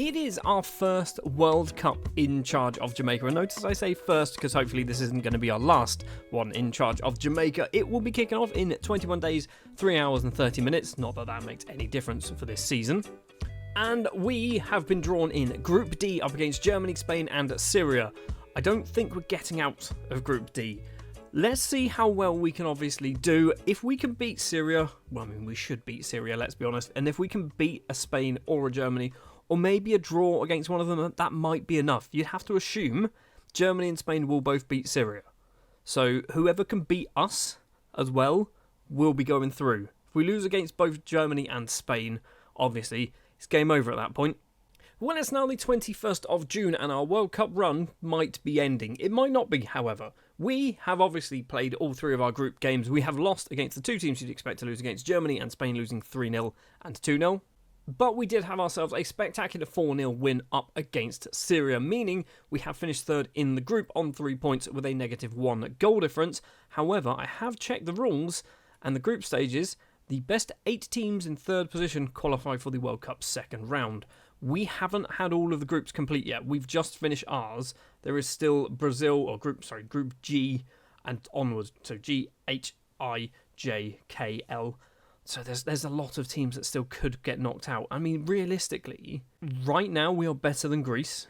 It is our first World Cup in charge of Jamaica, and notice I say first because hopefully this isn't going to be our last one in charge of Jamaica. It will be kicking off in 21 days, 3 hours and 30 minutes, not that that makes any difference for this season. And we have been drawn in Group D up against Germany, Spain and Syria. I don't think we're getting out of Group D. Let's see how well we can obviously do. If we can beat Syria, well, I mean, we should beat Syria, let's be honest. And if we can beat a Spain or a Germany, or maybe a draw against one of them, that might be enough. You'd have to assume Germany and Spain will both beat Syria. So whoever can beat us as well will be going through. If we lose against both Germany and Spain, obviously, it's game over at that point. Well, it's now the 21st of June and our World Cup run might be ending. It might not be, however. We have obviously played all three of our group games. We have lost against the two teams you'd expect to lose against, Germany and Spain losing 3-0 and 2-0. But we did have ourselves a spectacular 4-0 win up against Syria, meaning we have finished third in the group on 3 points with a -1 goal difference. However, I have checked the rules and the group stages. The best 8 teams in third position qualify for the World Cup second round. We haven't had all of the groups complete yet. We've just finished ours. There is still Brazil, or Group G and onwards. So G, H, I, J, K, L. So there's a lot of teams that still could get knocked out. I mean, realistically, right now we are better than Greece.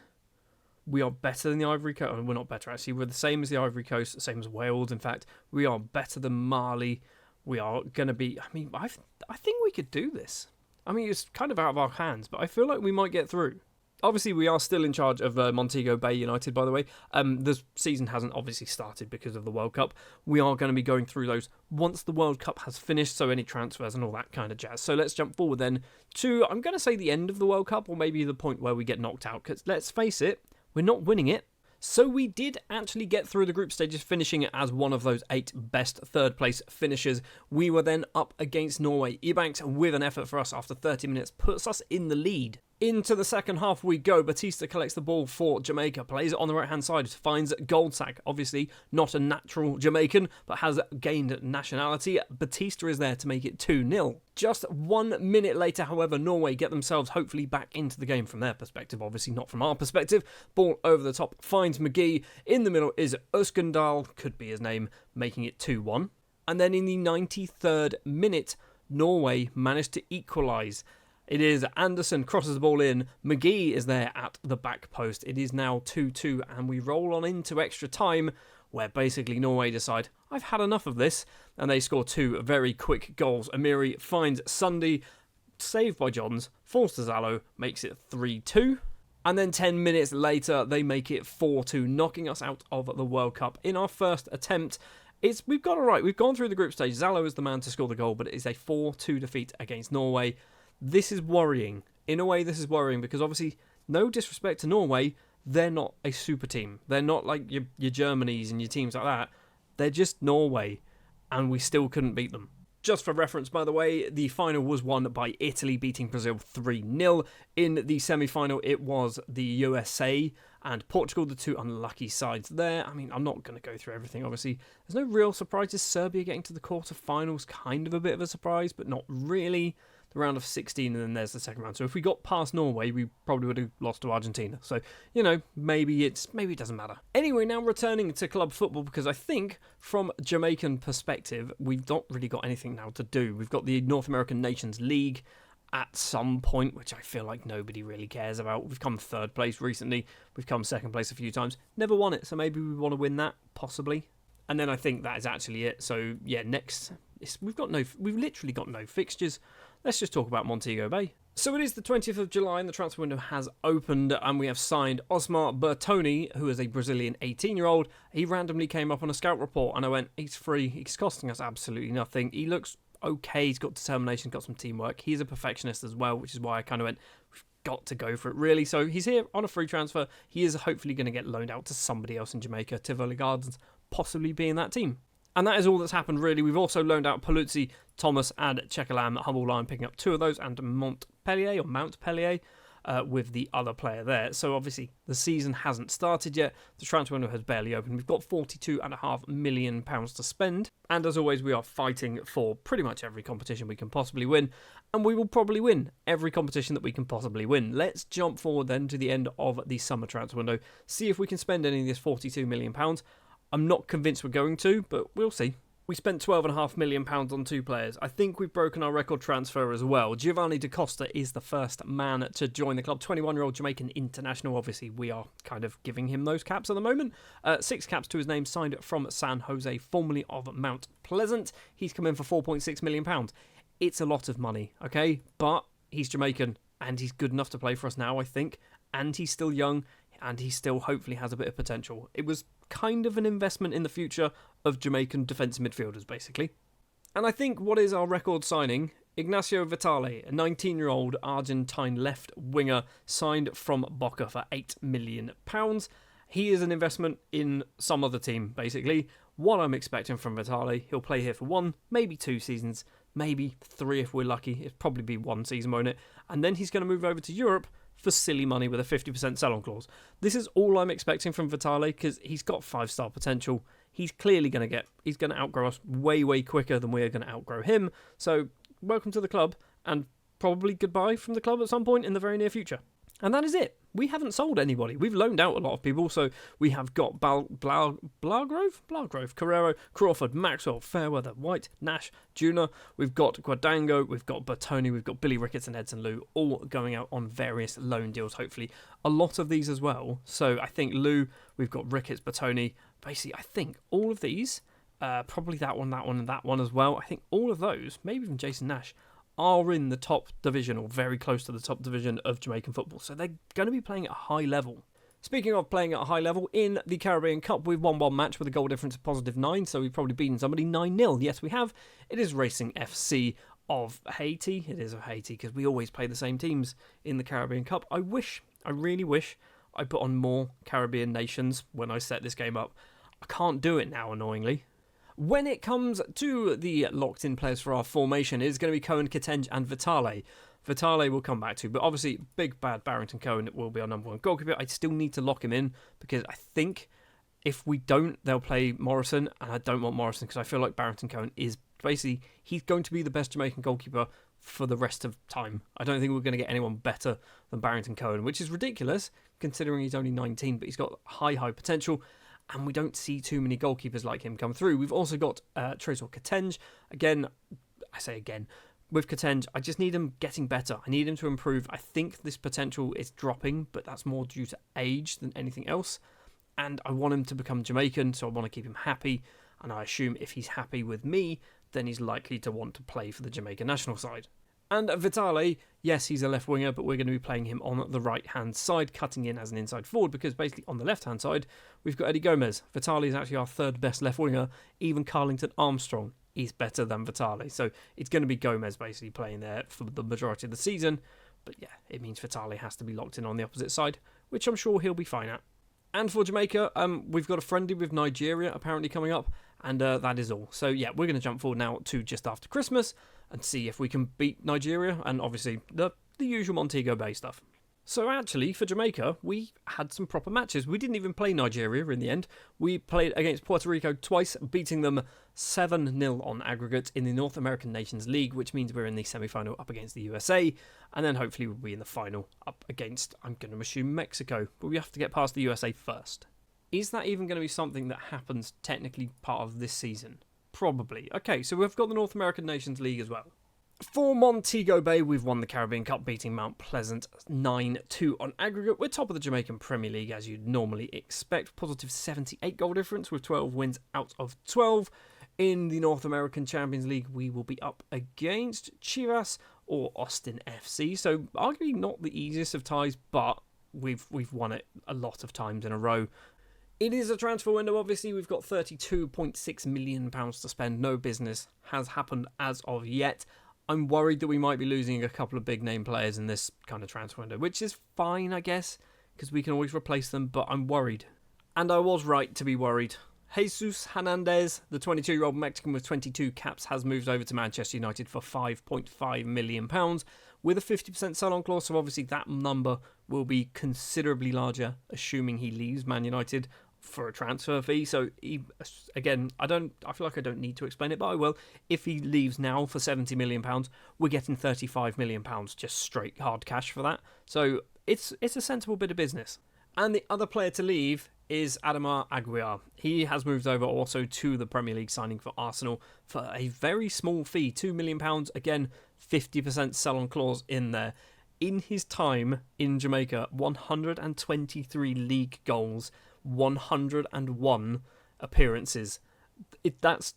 We are better than the Ivory Coast. Oh, we're not better, actually. We're the same as the Ivory Coast, same as Wales, in fact. We are better than Mali. We are going to be... I mean, I think we could do this. I mean, it's kind of out of our hands, but I feel like we might get through. Obviously, we are still in charge of Montego Bay United, by the way. The season hasn't obviously started because of the World Cup. We are going to be going through those once the World Cup has finished, so any transfers and all that kind of jazz. So let's jump forward then to, I'm going to say the end of the World Cup, or maybe the point where we get knocked out, because let's face it, we're not winning it. So we did actually get through the group stages, finishing as one of those 8 best third-place finishers. We were then up against Norway. Ebanks, with an effort for us after 30 minutes, puts us in the lead. Into the second half we go. Batista collects the ball for Jamaica, plays it on the right-hand side, finds Goldsack, obviously not a natural Jamaican, but has gained nationality. Batista is there to make it 2-0. Just 1 minute later, however, Norway get themselves hopefully back into the game from their perspective, obviously not from our perspective. Ball over the top, finds McGee. In the middle is Uskendal, could be his name, making it 2-1. And then in the 93rd minute, Norway managed to equalise. It is Anderson crosses the ball in. McGee is there at the back post. It is now 2-2 and we roll on into extra time where basically Norway decide, I've had enough of this. And they score 2 very quick goals. Amiri finds Sunday, saved by Johns, falls to Zallo, makes it 3-2. And then 10 minutes later, they make it 4-2, knocking us out of the World Cup in our first attempt. We've got it right. We've gone through the group stage. Zallo is the man to score the goal, but it is a 4-2 defeat against Norway. This is worrying. In a way, this is worrying because obviously, no disrespect to Norway, they're not a super team. They're not like your Germanys and your teams like that. They're just Norway, and we still couldn't beat them. Just for reference, by the way, the final was won by Italy beating Brazil 3-0. In the semi-final, it was the USA and Portugal, the 2 unlucky sides there. I mean, I'm not going to go through everything, obviously. There's no real surprises. Serbia getting to the quarterfinals, kind of a bit of a surprise, but not really. The round of 16, and then there's the second round. So if we got past Norway, we probably would have lost to Argentina. So, you know, maybe it doesn't matter. Anyway, now returning to club football, because I think from Jamaican perspective, we've not really got anything now to do. We've got the North American Nations League at some point, which I feel like nobody really cares about. We've come third place recently. We've come second place a few times. Never won it, so maybe we want to win that, possibly. And then I think that is actually it. So, yeah, next, we've literally got no fixtures. Let's just talk about Montego Bay. So it is the 20th of July and the transfer window has opened and we have signed Osmar Bertoni, who is a Brazilian 18-year-old. He randomly came up on a scout report and I went, he's free, he's costing us absolutely nothing. He looks okay, he's got determination, got some teamwork. He's a perfectionist as well, which is why I kind of went, we've got to go for it really. So he's here on a free transfer. He is hopefully going to get loaned out to somebody else in Jamaica, Tivoli Gardens, possibly being that team. And that is all that's happened, really. We've also loaned out Paluzzi, Thomas, and Chekalam at Humble Line, picking up 2 of those, and Montpellier. with the other player there. So obviously the season hasn't started yet. The transfer window has barely opened. We've got £42.5 million to spend. And as always, we are fighting for pretty much every competition we can possibly win. And we will probably win every competition that we can possibly win. Let's jump forward then to the end of the summer transfer window. See if we can spend any of this £42 million. I'm not convinced we're going to, but we'll see. We spent £12.5 million on 2 players. I think we've broken our record transfer as well. Giovanni Da Costa is the first man to join the club. 21-year-old Jamaican international. Obviously, we are kind of giving him those caps at the moment. 6 caps to his name, signed from San Jose, formerly of Mount Pleasant. He's come in for £4.6 million. It's a lot of money, okay? But he's Jamaican, and he's good enough to play for us now, I think. And he's still young, and he still hopefully has a bit of potential. It was kind of an investment in the future of Jamaican defensive midfielders, basically. And I think what is our record signing, Ignacio Vitale, a 19-year-old Argentine left winger, signed from Boca for £8 million. He is an investment in some other team, basically. What I'm expecting from Vitale, he'll play here for 1, maybe 2 seasons, maybe 3 if we're lucky. It'll probably be 1 season, won't it? And then he's going to move over to Europe for silly money with a 50% sell-on clause. This is all I'm expecting from Vitale because he's got 5-star potential. He's clearly going to outgrow us way, way quicker than we're going to outgrow him. So welcome to the club and probably goodbye from the club at some point in the very near future. And that is it. We haven't sold anybody. We've loaned out a lot of people. So we have got Blagrove, Carrero, Crawford, Maxwell, Fairweather, White, Nash, Juna. We've got Guadango, we've got Bertoni, we've got Billy Ricketts and Edson Liu, all going out on various loan deals, hopefully. A lot of these as well. So I think Liu, we've got Ricketts, Bertoni. Basically, I think all of these, probably that one, and that one as well. I think all of those, maybe even Jason Nash, are in the top division or very close to the top division of Jamaican football. So they're going to be playing at a high level. Speaking of playing at a high level, in the Caribbean Cup, we've won 1 match with a goal difference of +9, so we've probably beaten somebody 9-0. Yes, we have. It is Racing FC of Haiti. It is of Haiti because we always play the same teams in the Caribbean Cup. I really wish I put on more Caribbean nations when I set this game up. I can't do it now, annoyingly. When it comes to the locked-in players for our formation, it's going to be Cohen, Ketenge and Vitale. Vitale will come back to, but obviously big bad Barrington Cohen will be our number 1 goalkeeper. I still need to lock him in because I think if we don't, they'll play Morrison, and I don't want Morrison because I feel like Barrington Cohen is basically, he's going to be the best Jamaican goalkeeper for the rest of time. I don't think we're going to get anyone better than Barrington Cohen, which is ridiculous considering he's only 19, but he's got high potential. And we don't see too many goalkeepers like him come through. We've also got Tresor Ketenge. Again, with Ketenge, I just need him getting better. I need him to improve. I think this potential is dropping, but that's more due to age than anything else. And I want him to become Jamaican, so I want to keep him happy. And I assume if he's happy with me, then he's likely to want to play for the Jamaica national side. And Vitale, yes, he's a left winger, but we're going to be playing him on the right-hand side, cutting in as an inside forward, because basically on the left-hand side, we've got Eddie Gomez. Vitale is actually our 3rd best left winger. Even Carlington Armstrong is better than Vitale. So it's going to be Gomez basically playing there for the majority of the season. But yeah, it means Vitale has to be locked in on the opposite side, which I'm sure he'll be fine at. And for Jamaica, we've got a friendly with Nigeria apparently coming up, and that is all. So yeah, we're going to jump forward now to just after Christmas and see if we can beat Nigeria, and obviously the usual Montego Bay stuff. So actually, for Jamaica, we had some proper matches. We didn't even play Nigeria in the end. We played against Puerto Rico twice, beating them 7-0 on aggregate in the North American Nations League, which means we're in the semi-final up against the USA, and then hopefully we'll be in the final up against, I'm going to assume, Mexico. But we have to get past the USA first. Is that even going to be something that happens technically part of this season? Probably. Okay, so we've got the North American Nations League as well. For Montego Bay, we've won the Caribbean Cup, beating Mount Pleasant 9-2 on aggregate. We're top of the Jamaican Premier League, as you'd normally expect. Positive 78 goal difference with 12 wins out of 12. In the North American Champions League, we will be up against Chivas or Austin FC. So arguably not the easiest of ties, but we've won it a lot of times in a row. It is a transfer window, obviously. We've got £32.6 million to spend. No business has happened as of yet. I'm worried that we might be losing a couple of big name players in this kind of transfer window, which is fine, I guess, because we can always replace them, but I'm worried. And I was right to be worried. Jesus Hernandez, the 22-year-old Mexican with 22 caps, has moved over to Manchester United for £5.5 million with a 50% sell-on clause, so obviously that number will be considerably larger, assuming he leaves Man United for a transfer fee. So, again, I feel like I don't need to explain it, but I will. If he leaves now for £70 million, we're getting £35 million just straight hard cash for that. So, it's a sensible bit of business. And the other player to leave is Adama Aguiar. He has moved over also to the Premier League, signing for Arsenal for a very small fee, £2 million. Again, 50% sell-on clause in there. In his time in Jamaica, 123 league goals, 101 appearances. That's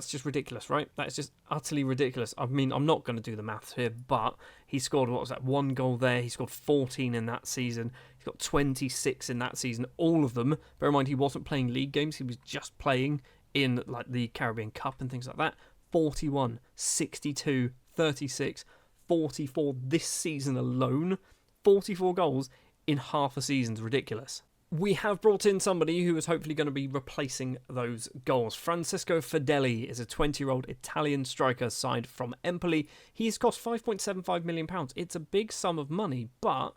just ridiculous, right? That's just utterly ridiculous. I mean, I'm not going to do the maths here, but he scored, 1 goal there. He scored 14 in that season. He's got 26 in that season, all of them. Bear in mind, he wasn't playing league games. He was just playing in like the Caribbean Cup and things like that. 41, 62, 36, 44 this season alone. 44 goals in half a season's ridiculous. We have brought in somebody who is hopefully going to be replacing those goals. Francesco Fedeli is a 20-year-old Italian striker signed from Empoli. He's cost £5.75 million. It's a big sum of money, but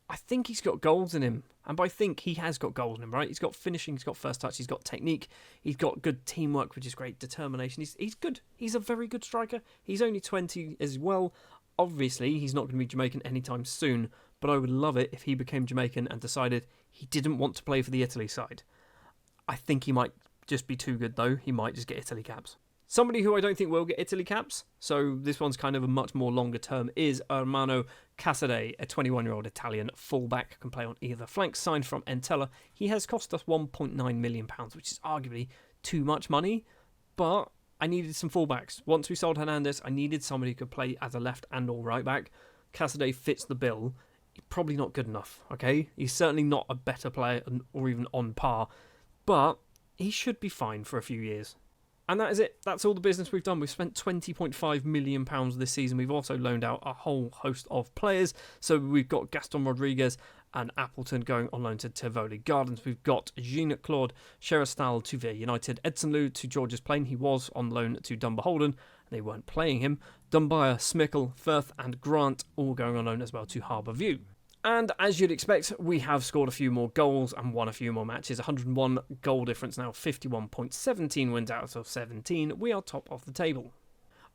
I think he's got goals in him. And by think, he has got goals in him, right? He's got finishing, he's got first touch, he's got technique, he's got good teamwork, which is great, determination. He's good. He's a very good striker. He's only 20 as well. Obviously, he's not going to be Jamaican anytime soon, but I would love it if he became Jamaican and decided he didn't want to play for the Italy side. I think he might just be too good, though. He might just get Italy caps. Somebody who I don't think will get Italy caps, so this one's kind of a much more longer term, is Armano Casadei, a 21-year-old Italian fullback, can play on either flank, signed from Entella. He has cost us £1.9 million, which is arguably too much money, but I needed some fullbacks. Once we sold Hernandez, I needed somebody who could play as a left and or right back. Casadei fits the bill. He's probably not good enough, okay? He's certainly not a better player or even on par, but he should be fine for a few years. And that is it. That's all the business we've done. We've spent £20.5 million this season. We've also loaned out a whole host of players. So we've got Gaston Rodriguez and Appleton going on loan to Tivoli Gardens. We've got Jean-Claude Cheristal to Via United. Edson Liu to George's Plain. He was on loan to Dunbarholden, and they weren't playing him. Dunbar, Smickle, Firth and Grant all going on loan as well to Harbour View. And as you'd expect, we have scored a few more goals and won a few more matches. 101 goal difference now, 51.17 wins out of 17. We are top of the table.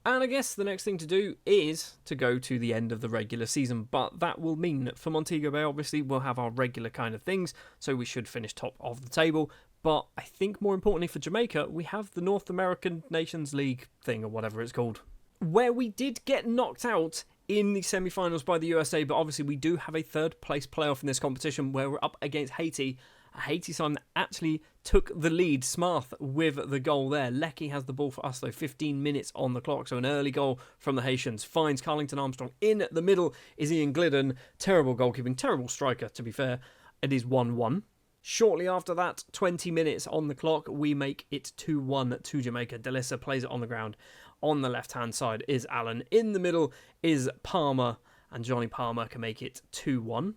And I guess the next thing to do is to go to the end of the regular season. But that will mean that for Montego Bay, obviously, we'll have our regular kind of things. So we should finish top of the table. But I think more importantly for Jamaica, we have the North American Nations League thing or whatever it's called, where we did get knocked out in the semi-finals by the USA, but obviously we do have a third place playoff in this competition where we're up against Haiti. A Haiti side that actually took the lead, Smarth with the goal there. Lecky has the ball for us though, 15 minutes on the clock, so an early goal from the Haitians. Finds Carlington Armstrong in the middle is Ian Glidden. Terrible goalkeeping, terrible striker to be fair. It is 1-1. Shortly after that, 20 minutes on the clock, we make it 2-1 to Jamaica. Delissa plays it on the ground. On the left-hand side is Allen. In the middle is Palmer, and Johnny Palmer can make it 2-1.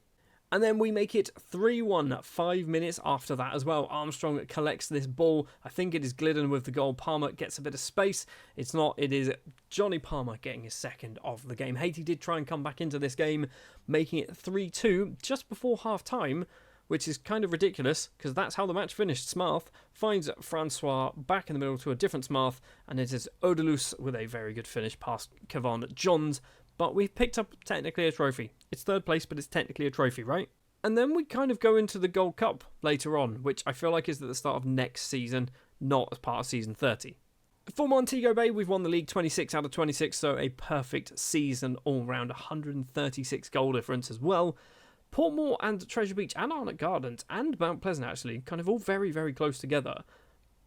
And then we make it 3-1 5 minutes after that as well. Armstrong collects this ball. I think it is Glidden with the goal. Palmer gets a bit of space. It's not. It is Johnny Palmer getting his second of the game. Haiti did try and come back into this game, making it 3-2 just before half-time, which is kind of ridiculous because that's how the match finished. Smarth finds Francois back in the middle to a different Smarth, and it is Odelus with a very good finish past Kevon Johns. But we've picked up technically a trophy. It's third place, but it's technically a trophy, right? And then we kind of go into the Gold Cup later on, which I feel like is at the start of next season, not as part of season 30. For Montego Bay, we've won the league 26 out of 26, so a perfect season all round. 136 goal difference as well. Portmore and Treasure Beach and Arnott Gardens and Mount Pleasant actually kind of all very, very close together,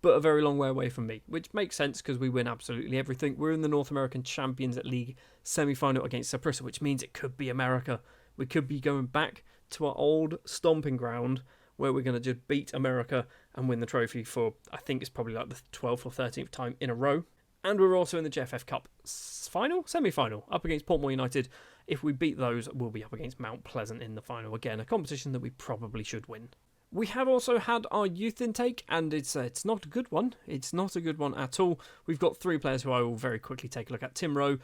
but a very long way away from me, which makes sense because we win absolutely everything. We're in the North American Champions League semi-final against Saprissa, which means it could be America. We could be going back to our old stomping ground where we're going to just beat America and win the trophy for, I think it's probably like the 12th or 13th time in a row. And we're also in the JFF Cup semi-final, up against Portmore United. If we beat those, we'll be up against Mount Pleasant in the final. Again, a competition that we probably should win. We have also had our youth intake, and it's not a good one. It's not a good one at all. We've got 3 players who I will very quickly take a look at. Tim Rowe,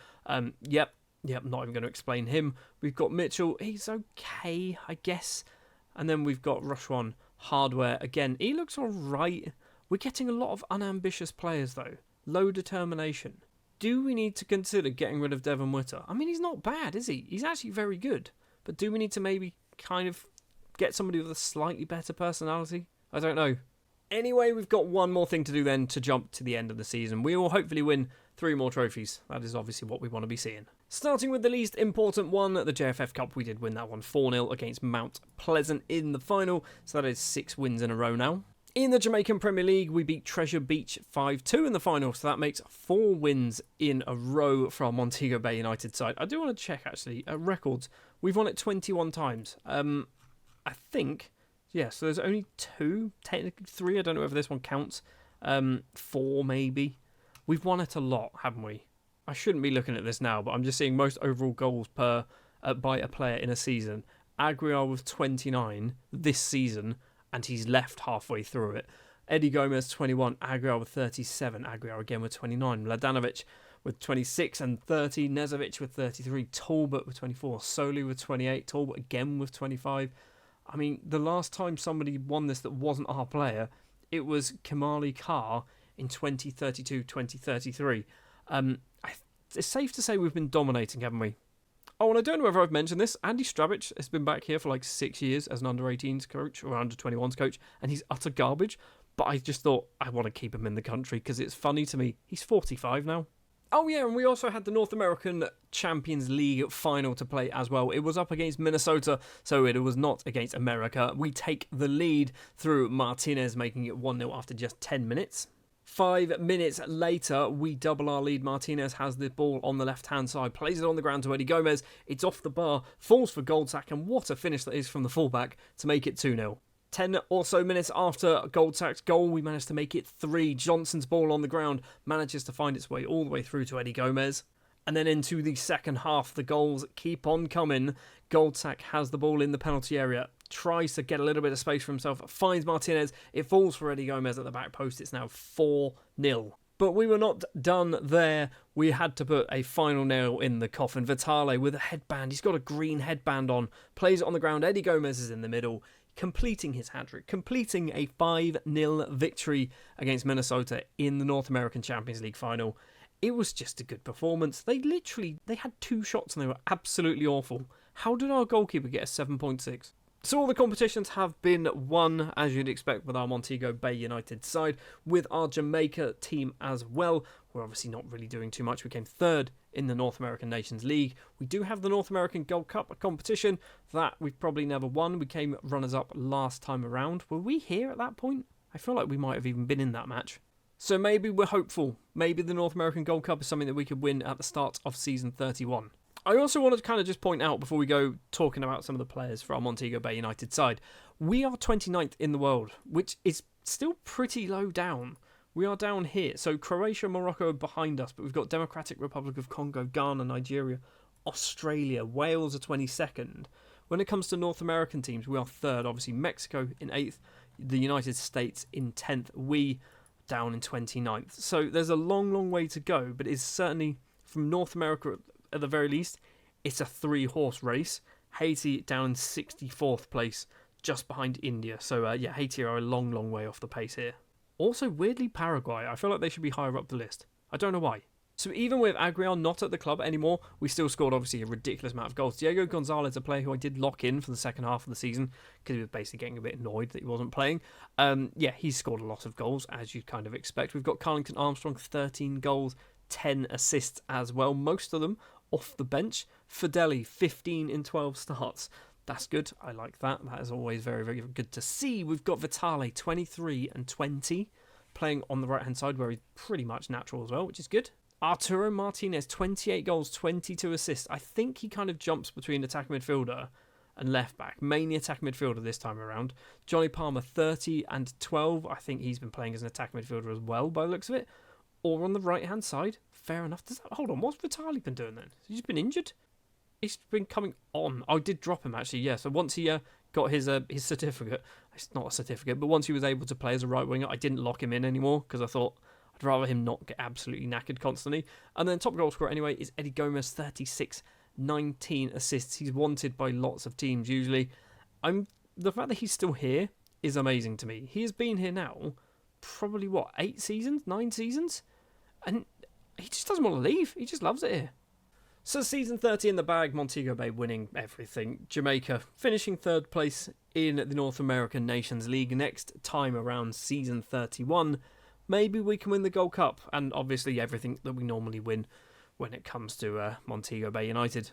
yep, not even going to explain him. We've got Mitchell, he's okay, I guess. And then we've got Rushwan Hardware. Again, he looks alright. We're getting a lot of unambitious players, though. Low determination. Do we need to consider getting rid of Devon Witter? I mean, he's not bad, is he? He's actually very good. But do we need to maybe kind of get somebody with a slightly better personality? I don't know. Anyway, we've got one more thing to do then to jump to the end of the season. We will hopefully win 3 more trophies. That is obviously what we want to be seeing. Starting with the least important one, the JFF Cup. We did win that one 4-0 against Mount Pleasant in the final. So that is 6 wins in a row now. In the Jamaican Premier League, we beat Treasure Beach 5-2 in the final. So that makes 4 wins in a row for our Montego Bay United side. I do want to check, actually, records. We've won it 21 times. I think, yeah, so there's only 2, technically 3, I don't know if this one counts, 4 maybe. We've won it a lot, haven't we? I shouldn't be looking at this now, but I'm just seeing most overall goals per by a player in a season. Aguiar with 29 this season, and he's left halfway through it. Eddie Gomez 21, Aguiar with 37, Aguiar again with 29, Mladenovic with 26 and 30, Nezovic with 33, Talbot with 24, Soli with 28, Talbot again with 25. I mean, the last time somebody won this that wasn't our player, it was Kamali Carr in 2032-2033. It's safe to say we've been dominating, haven't we? Oh, and I don't know whether I've mentioned this. Andy Strabic has been back here for like 6 years as an under-18s coach or under-21s coach, and he's utter garbage. But I just thought I want to keep him in the country because it's funny to me. He's 45 now. Oh yeah, and we also had the North American Champions League final to play as well. It was up against Minnesota, so it was not against America. We take the lead through Martinez, making it 1-0 after just 10 minutes. 5 minutes later, we double our lead. Martinez has the ball on the left-hand side, plays it on the ground to Eddie Gomez. It's off the bar, falls for Goldsack, and what a finish that is from the fullback to make it 2-0. 10 or so minutes after Goldsack's goal, we managed to make it 3. Johnson's ball on the ground manages to find its way all the way through to Eddie Gomez. And then into the second half, the goals keep on coming. Goldsack has the ball in the penalty area, tries to get a little bit of space for himself, finds Martinez. It falls for Eddie Gomez at the back post. It's now 4-0. But we were not done there. We had to put a final nail in the coffin. Vitale with a headband. He's got a green headband on. Plays it on the ground. Eddie Gomez is in the middle, completing his hat-trick, completing a 5-0 victory against Minnesota in the North American Champions League final. It was just a good performance. They had 2 shots and they were absolutely awful. How did our goalkeeper get a 7.6? So all the competitions have been won, as you'd expect, with our Montego Bay United side, with our Jamaica team as well. We're obviously not really doing too much. We came 3rd in the North American Nations League. We do have the North American Gold Cup, a competition that we've probably never won. We came runners-up last time around. Were we here at that point? I feel like we might have even been in that match. So maybe we're hopeful. Maybe the North American Gold Cup is something that we could win at the start of season 31. I also wanted to kind of just point out before we go talking about some of the players for our Montego Bay United side, we are 29th in the world, which is still pretty low down. We are down here. So Croatia, Morocco are behind us, but we've got Democratic Republic of Congo, Ghana, Nigeria, Australia, Wales are 22nd. When it comes to North American teams, we are 3rd. Obviously, Mexico in 8th, the United States in 10th, we down in 29th. So there's a long, long way to go, but it's certainly from North America at the very least, it's a 3-horse race. Haiti down in 64th place, just behind India. So yeah, Haiti are a long, long way off the pace here. Also, weirdly, Paraguay. I feel like they should be higher up the list. I don't know why. So even with Aguiar not at the club anymore, we still scored obviously a ridiculous amount of goals. Diego Gonzalez, a player who I did lock in for the second half of the season because he was basically getting a bit annoyed that he wasn't playing. Yeah, he's scored a lot of goals, as you'd kind of expect. We've got Carlington Armstrong, 13 goals, 10 assists as well. Most of them off the bench. Fideli, 15 in 12 starts. That's good. I like that. That is always very, very good to see. We've got Vitale, 23 and 20, playing on the right-hand side where he's pretty much natural as well, which is good. Arturo Martinez, 28 goals, 22 assists. I think he kind of jumps between attack midfielder and left-back. Mainly attack midfielder this time around. Johnny Palmer, 30 and 12. I think he's been playing as an attack midfielder as well by the looks of it. Or on the right-hand side. Fair enough. Hold on, what's Vitali been doing then? He's been injured? He's been coming on. I did drop him, actually, yeah. So once he got his certificate. It's not a certificate, but once he was able to play as a right winger, I didn't lock him in anymore because I thought I'd rather him not get absolutely knackered constantly. And then top goal scorer anyway is Eddie Gomez, 36, 19 assists. He's wanted by lots of teams usually. The fact that he's still here is amazing to me. He has been here now probably, 8 seasons? 9 seasons? And he just doesn't want to leave. He just loves it here. So season 30 in the bag, Montego Bay winning everything. Jamaica finishing 3rd place in the North American Nations League. Next time around season 31, maybe we can win the Gold Cup. And obviously everything that we normally win when it comes to Montego Bay United.